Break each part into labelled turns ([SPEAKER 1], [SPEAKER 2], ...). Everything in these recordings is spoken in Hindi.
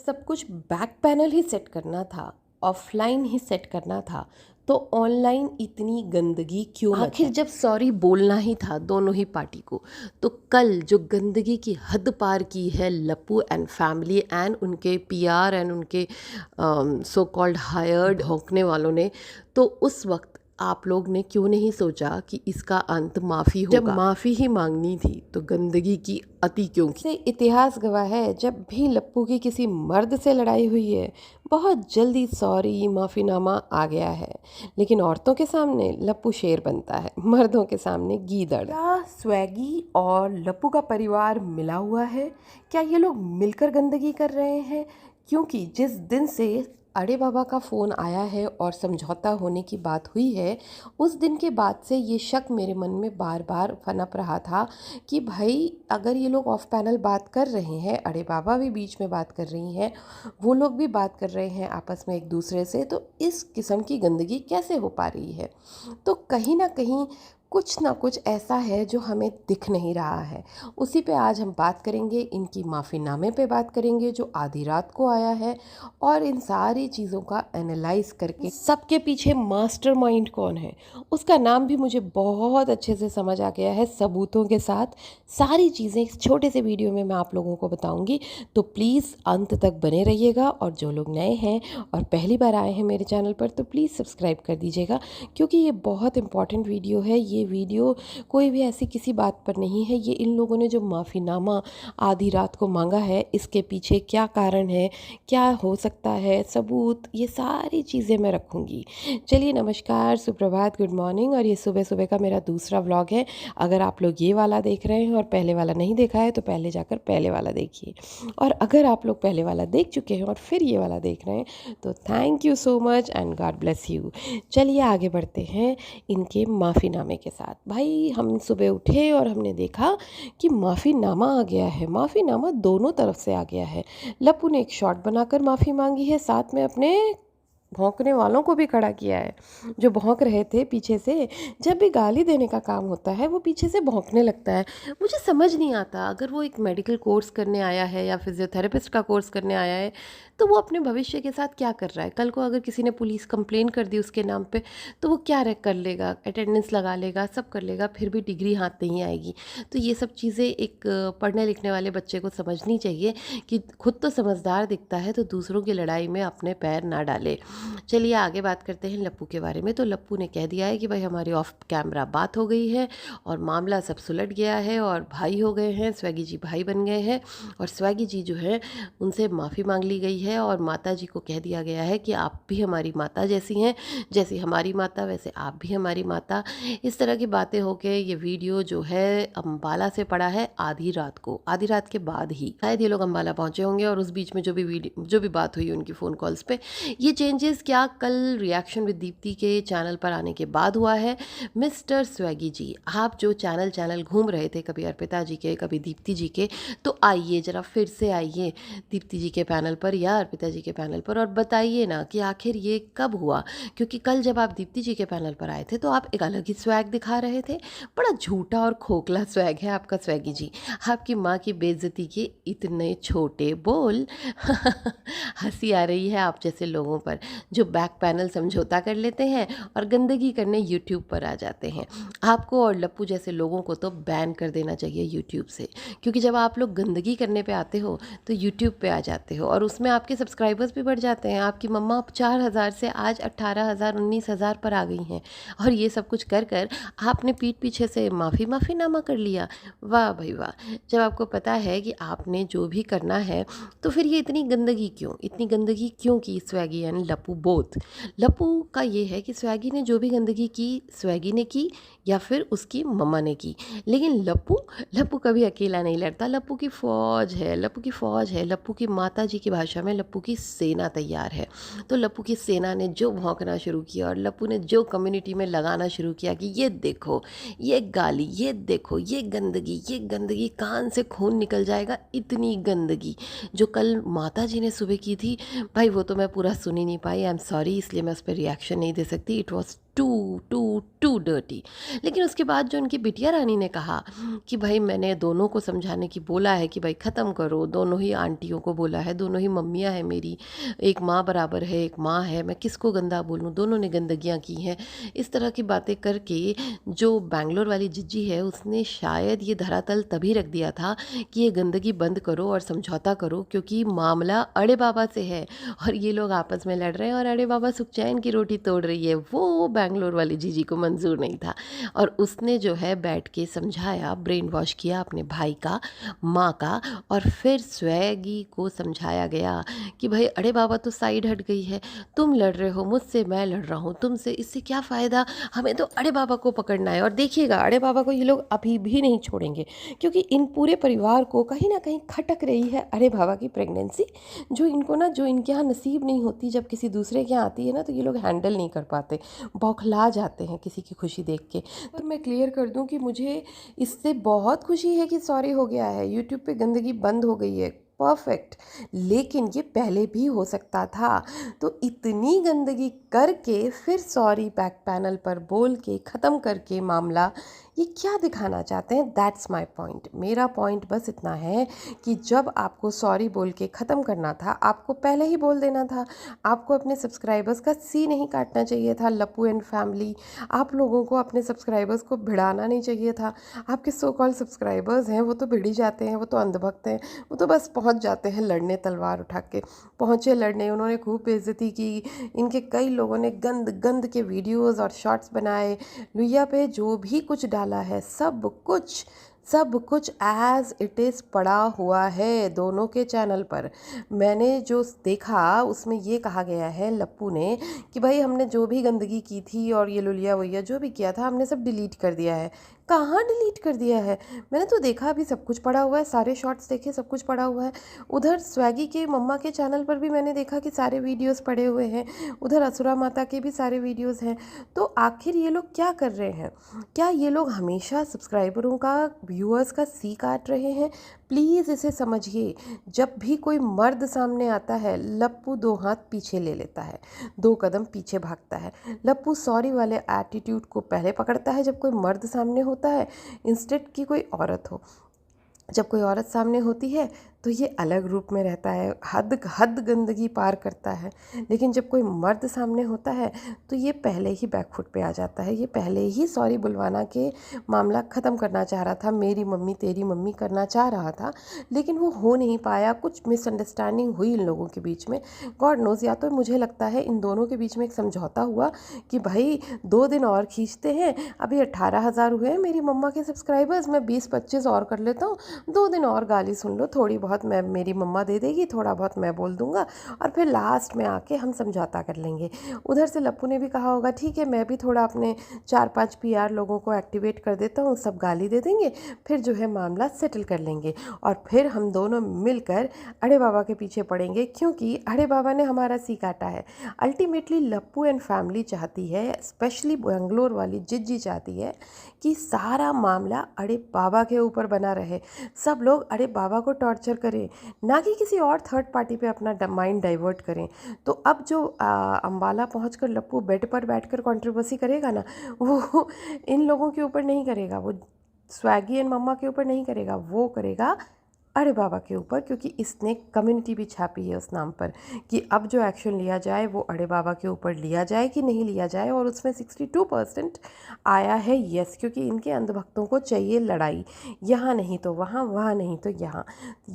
[SPEAKER 1] सब कुछ बैक पैनल ही सेट करना था, ऑफलाइन ही सेट करना था, तो ऑनलाइन इतनी गंदगी क्यों मचाई? आखिर जब सॉरी बोलना ही था दोनों ही पार्टी को, तो कल जो गंदगी की हद पार की है लप्पू एंड फैमिली एंड उनके पीआर एंड उनके सो कॉल्ड हायर्ड भौंकने वालों ने, तो उस वक्त आप लोग ने क्यों नहीं सोचा कि इसका अंत माफ़ी होगा? जब माफ़ी ही मांगनी थी तो गंदगी की अति क्यों की? से इतिहास गवाह है, जब भी लप्पू की किसी मर्द से लड़ाई हुई है बहुत जल्दी सॉरी माफ़ीनामा आ गया है, लेकिन औरतों के सामने लप्पू शेर बनता है, मर्दों के सामने गीदड़। क्या स्वैगी और लप्पू का परिवार मिला हुआ है? क्या ये लोग मिलकर गंदगी कर रहे हैं? क्योंकि जिस दिन से अड़े बाबा का फ़ोन आया है और समझौता होने की बात हुई है, उस दिन के बाद से ये शक मेरे मन में बार बार पनप रहा था कि भाई अगर ये लोग ऑफ पैनल बात कर रहे हैं, अड़े बाबा भी बीच में बात कर रही हैं, वो लोग भी बात कर रहे हैं आपस में एक दूसरे से, तो इस किस्म की गंदगी कैसे हो पा रही है? तो कहीं ना कहीं कुछ ना कुछ ऐसा है जो हमें दिख नहीं रहा है। उसी पे आज हम बात करेंगे, इनकी माफ़ीनामे पे बात करेंगे जो आधी रात को आया है, और इन सारी चीज़ों का एनालाइज करके सबके पीछे मास्टरमाइंड कौन है उसका नाम भी मुझे बहुत अच्छे से समझ आ गया है, सबूतों के साथ सारी चीज़ें इस छोटे से वीडियो में मैं आप लोगों को बताऊंगी। तो प्लीज़ अंत तक बने रहिएगा, और जो लोग नए हैं और पहली बार आए हैं मेरे चैनल पर तो प्लीज़ सब्सक्राइब कर दीजिएगा, क्योंकि ये बहुत इंपॉर्टेंट वीडियो है। ये वीडियो कोई भी ऐसी किसी बात पर नहीं है, ये इन लोगों ने जो माफ़ीनामा आधी रात को मांगा है इसके पीछे क्या कारण है, क्या हो सकता है, सबूत, ये सारी चीज़ें मैं रखूँगी। चलिए नमस्कार, सुप्रभात, गुड मॉर्निंग, और ये सुबह सुबह का मेरा दूसरा व्लॉग है। अगर आप लोग ये वाला देख रहे हैं और पहले वाला नहीं देखा है तो पहले जाकर पहले वाला देखिए, और अगर आप लोग पहले वाला देख चुके हैं और फिर ये वाला देख रहे हैं तो thank you so much and God bless you. चलिए आगे बढ़ते हैं इनके माफ़ीनामे के साथ। भाई हम सुबह उठे और हमने देखा कि माफ़ीनामा आ गया है, माफ़ीनामा दोनों तरफ से आ गया है। लप्पू ने एक शॉट बनाकर माफ़ी मांगी है, साथ में अपने भौंकने वालों को भी खड़ा किया है, जो भौंक रहे थे पीछे से। जब भी गाली देने का काम होता है वो पीछे से भौंकने लगता है। मुझे समझ नहीं आता, अगर वो एक मेडिकल कोर्स करने आया है या फिजियोथेरेपिस्ट का कोर्स करने आया है तो वो अपने भविष्य के साथ क्या कर रहा है? कल को अगर किसी ने पुलिस कंप्लेन कर दी उसके नाम पे तो वो क्या कर लेगा? अटेंडेंस लगा लेगा, सब कर लेगा, फिर भी डिग्री हाथ नहीं आएगी। तो ये सब चीज़ें एक पढ़ने लिखने वाले बच्चे को समझनी चाहिए कि खुद तो समझदार दिखता है तो दूसरों की लड़ाई में अपने पैर ना डाले। चलिए आगे बात करते हैं लप्पू के बारे में। तो लप्पू ने कह दिया है कि भाई हमारी ऑफ कैमरा बात हो गई है और मामला सब सुलट गया है और भाई हो गए हैं, स्वैगी जी भाई बन गए हैं, और स्वैगी जी जो है उनसे माफ़ी मांग ली गई है और माता जी को कह दिया गया है कि आप भी हमारी माता जैसी हैं, जैसी हमारी माता वैसे आप भी हमारी माता। इस तरह की बातें होके ये वीडियो जो है अम्बाला से पड़ा है आधी रात को, आधी रात के बाद ही शायद ये लोग अम्बाला पहुंचे होंगे, और उस बीच में जो भी बात हुई उनकी फ़ोन कॉल्स पे। ये चेंजेस क्या कल रिएक्शन विद दीप्ति के चैनल पर आने के बाद हुआ है? मिस्टर स्वैगी जी, आप जो चैनल घूम रहे थे, कभी अर्पिता जी के कभी दीप्ति जी के, तो आइए ज़रा फिर से आइए दीप्ति जी के पैनल पर या अर्पिता जी के पैनल पर और बताइए ना कि आखिर ये कब हुआ। क्योंकि कल जब आप दीप्ति जी के पैनल पर आए थे तो आप एक अलग ही स्वैग दिखा रहे थे, बड़ा झूठा और खोखला स्वैग है आपका स्वैगी जी। आपकी माँ की बेइज्जती के इतने छोटे बोल हंसी आ रही है आप जैसे लोगों पर जो बैक पैनल समझौता कर लेते हैं और गंदगी करने यूट्यूब पर आ जाते हैं। आपको और लप्पू जैसे लोगों को तो बैन कर देना चाहिए यूट्यूब से, क्योंकि जब आप लोग गंदगी करने पे आते हो तो यूट्यूब पे आ जाते हो और उसमें आपके सब्सक्राइबर्स भी बढ़ जाते हैं। आपकी मम्मा 4,000 से आज 18,000 19,000 पर आ गई हैं, और ये सब कुछ कर कर आपने पीठ पीछे से माफ़ीनामा कर लिया। वाह भाई वाह! जब आपको पता है कि आपने जो भी करना है तो फिर ये इतनी गंदगी क्यों की स्वैगी एंड लप्पू बोथ। लप्पू का ये है कि स्वैगी ने जो भी गंदगी की स्वैगी ने की या फिर उसकी मम्मा ने की, लेकिन लप्पू कभी अकेला नहीं लड़ता। लप्पू की फ़ौज है, लप्पू की माता जी की भाषा में लप्पू की सेना तैयार है। तो लप्पू की सेना ने जो भौंकना शुरू किया और लप्पू ने जो कम्युनिटी में लगाना शुरू किया कि ये देखो, ये गाली, ये देखो, ये गंदगी, कान से खून निकल जाएगा, इतनी गंदगी जो कल माता जी ने सुबह की थी, भाई वो तो मैं पूरा सुन ही नहीं पाई। आई एम सॉरी, इसलिए मैं उस पर रिएक्शन नहीं दे सकती। It was too dirty. लेकिन उसके बाद जो उनकी बिटिया रानी ने कहा कि भाई मैंने दोनों को समझाने की बोला है कि भाई ख़त्म करो, दोनों ही आंटियों को बोला है, दोनों ही मम्मियाँ हैं मेरी, एक माँ बराबर है, एक माँ है, मैं किसको गंदा बोलूँ, दोनों ने गंदगियाँ की हैं। इस तरह की बातें करके जो बैंगलोर वाली जिज्जी है उसने शायद ये धरातल तभी रख दिया था कि ये गंदगी बंद करो और समझौता करो, क्योंकि मामला अड़े बाबा से है और ये लोग आपस में लड़ रहे हैं और अड़े बाबा सुखचैन की रोटी तोड़ रही है। वो बैंगलोर वाली जीजी को मंजूर नहीं था और उसने जो है बैठ के समझाया, ब्रेन वॉश किया अपने भाई का, माँ का, और फिर स्वैगी को समझाया गया कि भाई अड़े बाबा तो साइड हट गई है, तुम लड़ रहे हो मुझसे, मैं लड़ रहा हूँ तुमसे, इससे क्या फ़ायदा, हमें तो अड़े बाबा को पकड़ना है। और देखिएगा अड़े बाबा को ये लोग अभी भी नहीं छोड़ेंगे, क्योंकि इन पूरे परिवार को कहीं ना कहीं खटक रही है अड़े बाबा की प्रेगनेंसी, जो इनको ना, जो इनके यहाँ नसीब नहीं होती, जब किसी दूसरे के यहाँ आती है ना तो ये लोग हैंडल नहीं कर पाते, बौखला जाते हैं किसी की खुशी देख के। और मैं क्लियर कर दूं कि मुझे इससे बहुत खुशी है कि सॉरी हो गया है, यूट्यूब पे गंदगी बंद हो गई है, परफेक्ट। लेकिन ये पहले भी हो सकता था, तो इतनी गंदगी करके फिर सॉरी बैक पैनल पर बोल के ख़त्म करके मामला, ये क्या दिखाना चाहते हैं? That's my point. मेरा पॉइंट बस इतना है कि जब आपको सॉरी बोल के ख़त्म करना था, आपको पहले ही बोल देना था। आपको अपने सब्सक्राइबर्स का सी नहीं काटना चाहिए था। लप्पू एंड फैमिली, आप लोगों को अपने सब्सक्राइबर्स को भिड़ाना नहीं चाहिए था। आपके सो कॉल्ड सब्सक्राइबर्स हैं वो तो भिड़ ही जाते हैं, वो तो अंधभक्त हैं, वो तो बस पहुंच जाते हैं लड़ने, तलवार उठा के पहुंचे लड़ने। उन्होंने खूब बेइज्जती की, इनके कई लोगों ने गंद गंद के वीडियोस और शॉर्ट्स बनाए, लुइया पे जो भी कुछ डाला है सब कुछ एज इट इज़ पड़ा हुआ है दोनों के चैनल पर। मैंने जो देखा उसमें ये कहा गया है लप्पू ने कि भाई हमने जो भी गंदगी की थी और ये लुलिया वैया जो भी किया था हमने सब डिलीट कर दिया है। कहाँ डिलीट कर दिया है? मैंने तो देखा अभी सब कुछ पड़ा हुआ है, सारे शॉर्ट्स देखे, सब कुछ पड़ा हुआ है। उधर स्वैगी के मम्मा के चैनल पर भी मैंने देखा कि सारे वीडियोस पड़े हुए हैं, उधर असुरा माता के भी सारे वीडियोस हैं। तो आखिर ये लोग क्या कर रहे हैं? क्या ये लोग हमेशा सब्सक्राइबरों का, व्यूअर्स का सी काट रहे हैं? प्लीज़ इसे समझिए। जब भी कोई मर्द सामने आता है लप्पू 2 हाथ पीछे ले लेता है, 2 कदम पीछे भागता है। लप्पू सॉरी वाले एटीट्यूड को पहले पकड़ता है जब कोई मर्द सामने होता है, इंस्टेड की कोई औरत हो। जब कोई औरत सामने होती है तो ये अलग रूप में रहता है, हद गंदगी पार करता है। लेकिन जब कोई मर्द सामने होता है तो ये पहले ही बैकफुट पे आ जाता है, ये पहले ही सॉरी बुलवाना के मामला ख़त्म करना चाह रहा था, मेरी मम्मी तेरी मम्मी करना चाह रहा था, लेकिन वो हो नहीं पाया। कुछ मिसअंडरस्टैंडिंग हुई इन लोगों के बीच में, गॉड नोज़। या तो मुझे लगता है इन दोनों के बीच में एक समझौता हुआ कि भाई 2 दिन और खींचते हैं, अभी 18,000 हुए हैं मेरी मम्मा के सब्सक्राइबर्स, मैं 20-25 और कर लेता हूँ, 2 दिन और गाली सुन लो, थोड़ी बहुत मैं, मेरी मम्मा दे देगी, थोड़ा बहुत मैं बोल दूंगा और फिर लास्ट में आके हम समझौता कर लेंगे। उधर से लप्पू ने भी कहा होगा ठीक है, मैं भी थोड़ा अपने 4-5 पीआर लोगों को एक्टिवेट कर देता हूँ, सब गाली दे देंगे, फिर जो है मामला सेटल कर लेंगे और फिर हम दोनों मिलकर अड़े बाबा के पीछे पड़ेंगे, क्योंकि अड़े बाबा ने हमारा सी काटा है। अल्टीमेटली लप्पू एंड फैमिली चाहती है, स्पेशली बेंगलोर वाली जिज्जी चाहती है कि सारा मामला अड़े बाबा के ऊपर बना रहे, सब लोग अड़े बाबा को टॉर्चर करें, ना कि किसी और थर्ड पार्टी पे अपना माइंड डाइवर्ट करें। तो अब जो अम्बाला पहुंचकर लप्पू बेड पर बैठकर कंट्रोवर्सी करेगा ना, वो इन लोगों के ऊपर नहीं करेगा, वो स्वैगी एंड मम्मा के ऊपर नहीं करेगा, वो करेगा अड़े बाबा के ऊपर, क्योंकि इसने कम्युनिटी भी छापी है उस नाम पर कि अब जो एक्शन लिया जाए वो अड़े बाबा के ऊपर लिया जाए कि नहीं लिया जाए। और उसमें 62% आया है यस, क्योंकि इनके अंधभक्तों को चाहिए लड़ाई, यहाँ नहीं तो वहाँ, वहाँ नहीं तो यहाँ,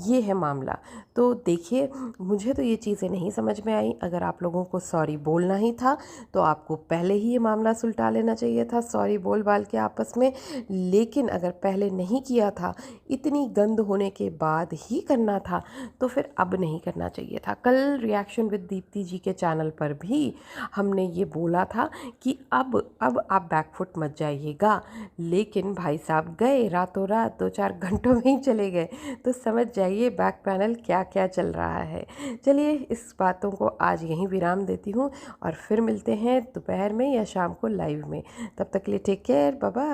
[SPEAKER 1] ये है मामला। तो देखिए, मुझे तो ये चीज़ें नहीं समझ में आई। अगर आप लोगों को सॉरी बोलना ही था तो आपको पहले ही ये मामला सुलटा लेना चाहिए था, सॉरी बोल बाल के आपस में। लेकिन अगर पहले नहीं किया था, इतनी गंद होने के बाद ही करना था, तो फिर अब नहीं करना चाहिए था। कल रिएक्शन विद दीप्ति जी के चैनल पर भी हमने ये बोला था कि अब आप बैकफुट मत जाइएगा, लेकिन भाई साहब गए रातों रात, 2-4 घंटों में ही चले गए। तो समझ जाइए बैक पैनल क्या क्या चल रहा है। चलिए, इस बातों को आज यहीं विराम देती हूँ और फिर मिलते हैं दोपहर में या शाम को लाइव में। तब तक के लिए टेक केयर, बाय बाय।